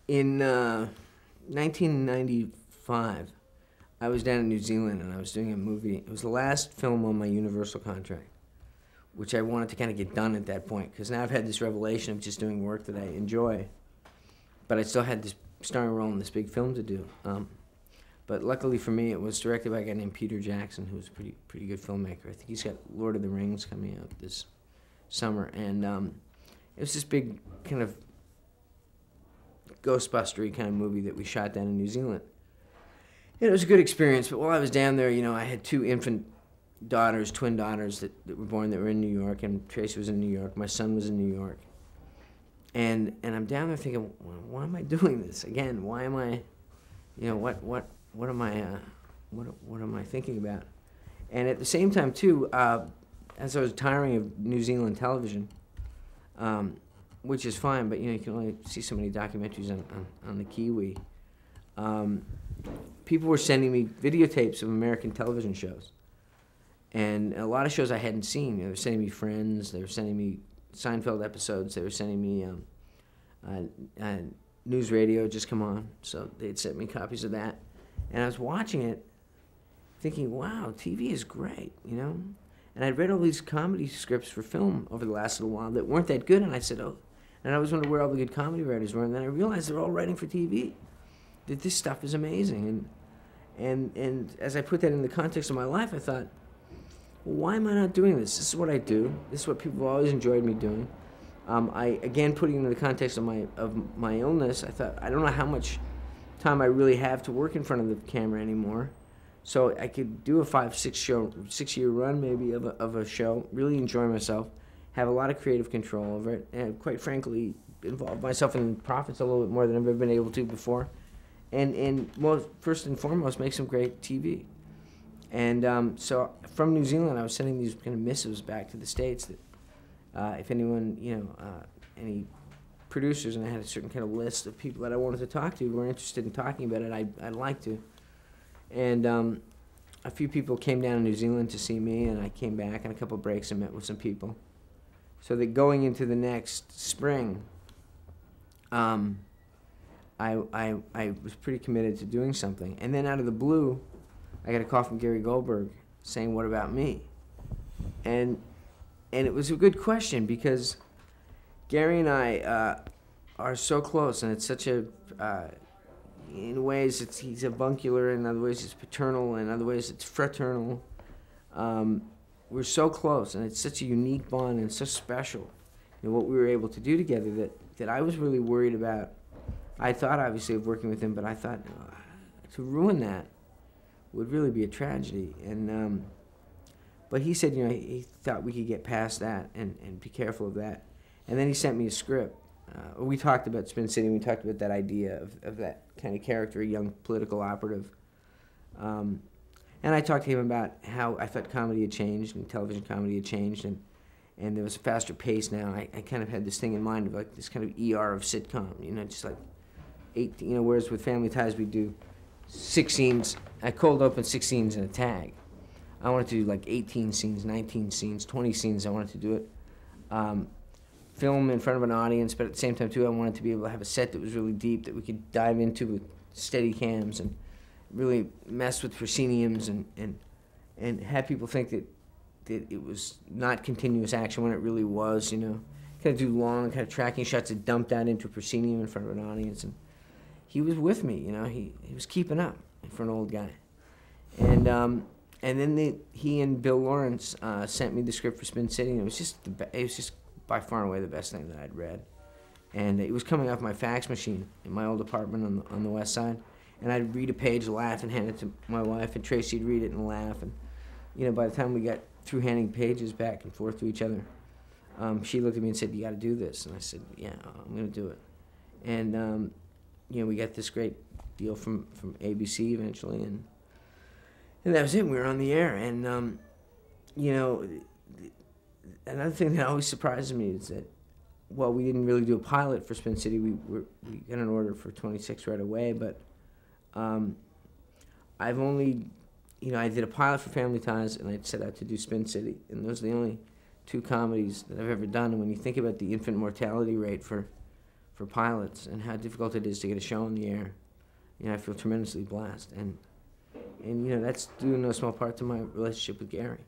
In 1995, I was down in New Zealand and I was doing a movie. It was the last film on my Universal contract, which I wanted to kind of get done at that point because now I've had this revelation of just doing work that I enjoy, but I still had this starring role in this big film to do. But luckily for me, it was directed by a guy named Peter Jackson, who's a pretty good filmmaker. I think he's got Lord of the Rings coming out this summer, and it was this big kind of Ghostbustery kind of movie that we shot down in New Zealand. And it was a good experience, but while I was down there, I had two infant daughters, twin daughters that were born that were in New York, and Tracy was in New York. My son was in New York. And I'm down there thinking, why am I doing this again? Why am I, what am I thinking about? And at the same time too, as I was tiring of New Zealand television, which is fine, but you can only see so many documentaries on the Kiwi. People were sending me videotapes of American television shows, and a lot of shows I hadn't seen. They were sending me Friends. They were sending me Seinfeld episodes. They were sending me News Radio just come on, so they'd sent me copies of that, and I was watching it, thinking, "Wow, TV is great," And I'd read all these comedy scripts for film over the last little while that weren't that good, and I said, "Oh," and I was wondering where all the good comedy writers were, and then I realized they're all writing for TV. That this stuff is amazing, and as I put that in the context of my life, I thought, well, why am I not doing this? This is what I do. This is what people have always enjoyed me doing. Again, putting it in the context of my illness, I thought, I don't know how much time I really have to work in front of the camera anymore. So I could do a 6-year run maybe of a show, really enjoy myself, have a lot of creative control over it, and quite frankly, involve myself in profits a little bit more than I've ever been able to before. And first and foremost, make some great TV. And so from New Zealand, I was sending these kind of missives back to the States that if anyone, any producers, and I had a certain kind of list of people that I wanted to talk to who were interested in talking about it, I'd like to. And a few people came down to New Zealand to see me, and I came back on a couple of breaks and met with some people. So that going into the next spring, I was pretty committed to doing something. And then out of the blue, I got a call from Gary Goldberg saying, "What about me?" And it was a good question because Gary and I are so close, and it's such a, in ways he's avuncular, in other ways it's paternal, in other ways it's fraternal. We're so close, and it's such a unique bond and so special, what we were able to do together that I was really worried about. I thought, obviously, of working with him, but I thought to ruin that would really be a tragedy. And but he said, he thought we could get past that and be careful of that. And then he sent me a script. We talked about Spin City. We talked about that idea of that kind of character, a young political operative. And I talked to him about how I thought comedy had changed and television comedy had changed, and there was a faster pace now. I kind of had this thing in mind of like this kind of ER of sitcom, just like 8, whereas with Family Ties we do 6 scenes. I cold open 6 scenes in a tag. I wanted to do like 18 scenes, 19 scenes, 20 scenes. I wanted to do it. Film in front of an audience, but at the same time too, I wanted to be able to have a set that was really deep that we could dive into with steady cams and really mess with prosceniums and have people think that it was not continuous action when it really was, Kind of do long kind of tracking shots that dumped out into a proscenium in front of an audience. And he was with me, he was keeping up for an old guy. And then he and Bill Lawrence sent me the script for Spin City, and it was just by far and away the best thing that I'd read. And it was coming off my fax machine in my old apartment on the west side. And I'd read a page, laugh, and hand it to my wife, and Tracy'd read it and laugh. And, by the time we got through handing pages back and forth to each other, she looked at me and said, "You got to do this." And I said, "Yeah, I'm going to do it." And, we got this great deal from ABC eventually, and that was it. We were on the air. And, another thing that always surprises me is that, well, we didn't really do a pilot for Spin City. We got an order for 26 right away, but I've only, I did a pilot for Family Ties, and I set out to do Spin City, and those are the only 2 comedies that I've ever done. And when you think about the infant mortality rate for for pilots and how difficult it is to get a show in the air. You know, I feel tremendously blessed, and you know, that's due in no small part to my relationship with Gary.